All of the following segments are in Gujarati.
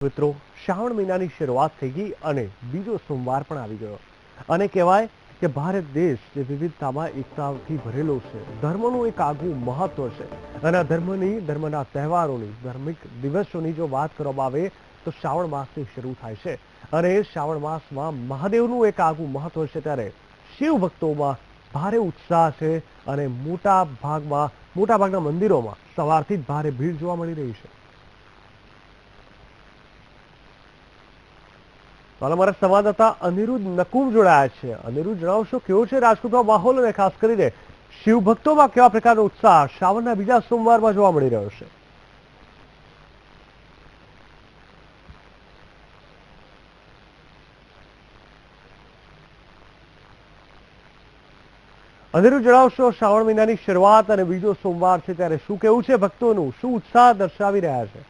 મિત્રો શ્રાવણ મહિનાની શરૂઆત થઈ ગઈ અને બીજો સોમવાર પણ આવી ગયો અને કહેવાય કે ભારત દેશ જે વિવિધતામાં એકતાથી ભરેલો છે, ધર્મનું એક આગવું મહત્વ છે અને આ ધર્મના તહેવારોની ધાર્મિક દિવસોની જો વાત કરવામાં આવે તો શ્રાવણ માસથી શરૂ થાય છે અને શ્રાવણ માસમાં મહાદેવનું એક આગવું મહત્વ છે ત્યારે શિવ ભક્તોમાં ભારે ઉત્સાહ છે અને મોટાભાગના મંદિરોમાં સવારથી જ ભારે ભીડ જોવા મળી રહી છે। અમારા સંવાદદાતા અનિરુદ્ધ નકુમ જોડાયા છે। અનિરુદ્ધ, જણાવશો કેવો છે રાજકોટમાં માહોલ અને ખાસ કરીને શિવ ભક્તોમાં કેવા પ્રકારનો ઉત્સાહ શ્રાવણના બીજા સોમવારમાં જોવા મળી રહ્યો છે? અનિરુદ્ધ, જણાવશો શ્રાવણ મહિનાની શરૂઆત અને બીજો સોમવાર છે ત્યારે શું કેવું છે ભક્તોનું, શું ઉત્સાહ દર્શાવી રહ્યા છે?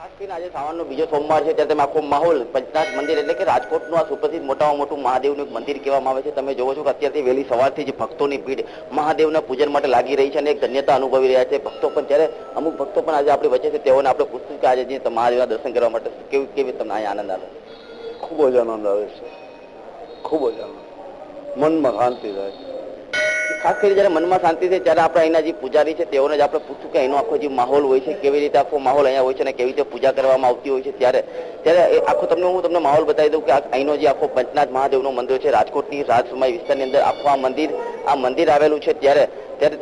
ખાસ કરીને આજે શ્રાવણનો બીજો સોમવાર છે ત્યારે આખો માહોલ પંચનાથ મંદિર એટલે કે રાજકોટનું આ સુપ્રસિદ્ધ મોટામાં મોટું મહાદેવનું મંદિર કહેવામાં આવે છે। તમે જોવો છો કે અત્યારથી વહેલી સવારથી જ ભક્તોની ભીડ મહાદેવના પૂજન માટે લાગી રહી છે અને એક ધન્યતા અનુભવી રહ્યા છે ભક્તો પણ। ત્યારે અમુક ભક્તો પણ આજે આપણી વચ્ચે છે, તેઓને આપણે પૂછશું કે આજે જે મહાદેવના દર્શન કરવા માટે કેવી તમને અહીંયા આનંદ આવે? ખૂબ જ આનંદ આવે છે, ખૂબ જ આનંદ, મનમાં શાંતિ થાય છે। ખાસ કરીને જયારે મનમાં શાંતિ છે ત્યારે આપણે અહીંના જે પૂજારી છે તેઓને જ આપણે પૂછશું કે અહીંનો આખો જે માહોલ હોય છે, કેવી રીતે આખો માહોલ અહીંયા હોય છે અને કેવી રીતે પૂજા કરવામાં આવતી હોય છે। ત્યારે આખો હું તમને માહોલ બતાવી દઉં કે અહીંનો જે આખો પંચનાથ મહાદેવનું મંદિર છે, રાજકોટની રાજસમય વિસ્તારની અંદર આખું આ મંદિર આવેલું છે। ત્યારે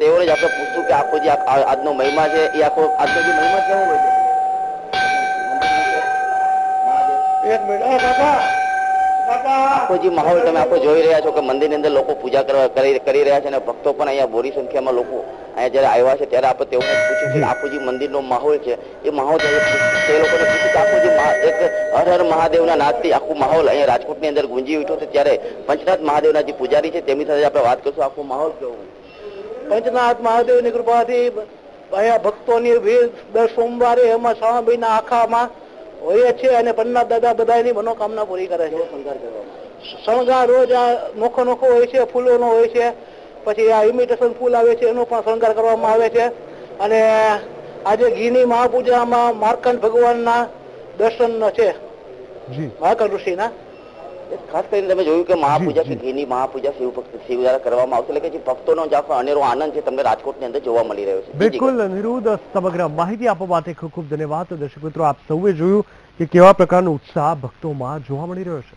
તેઓને જ આપણે પૂછશું કે આખો જે આજનો મહિમા છે એ આજનો જે મહિમા કેવો હોય છે? આખો જે માહોલ તમે આખો જોઈ રહ્યા છો કે મંદિરની અંદર લોકો પૂજા કરી રહ્યા છે અને ભક્તો પણ અહીંયા મોટી સંખ્યામાં લોકો અહીંયા જયારે આવ્યા છે ત્યારે આપણે તેઓને પૂછ્યું કે આખો જે મંદિરનો માહોલ છે એ માહોલ તે લોકોને પૂછ્યું કે આખું જે એક હર હર મહાદેવના નાદથી આખું માહોલ અહીંયા રાજકોટની અંદર ગુંજી ઉઠ્યો છે। ત્યારે પંચનાથ મહાદેવના જે પૂજારી છે તેમની સાથે આપણે વાત કરશું, આખો માહોલ કેવો? પંચનાથ મહાદેવની કૃપાથી અહીંયા ભક્તોની ભીડ દર સોમવારે એમાં શ્રાવણ મહિના આખામાં હોય છે અને પન્નાથ દાદા બધાની મનોકામના પૂરી કરે છે। શણગાર રોજ આ નોખો હોય છે, ફૂલોનો હોય છે, પછી આ ઇમિટેશન ફૂલ આવે છે એનો પણ શણગાર કરવામાં આવે છે અને આજે ઘીની મહાપૂજામાં માર્કંડ ભગવાનના દર્શન છે, માર્કંડ ઋષિના। ખાસ કરીને તમે જોયું કે મહાપૂજા કે ઘીની મહાપૂજા શિવ દ્વારા કરવામાં આવશે એટલે કે જે ભક્તોનો જે આખો અનેરો આનંદ છે તમને રાજકોટની અંદર જોવા મળી રહ્યો છે। બિલકુલ અનિરુદ્ધ, સમગ્ર માહિતી આપવા માટે ખૂબ ખૂબ ધન્યવાદ। દર્શક મિત્રો, આપ સૌએ જોયું કે કેવા પ્રકારનો ઉત્સાહ ભક્તોમાં જોવા મળી રહ્યો છે।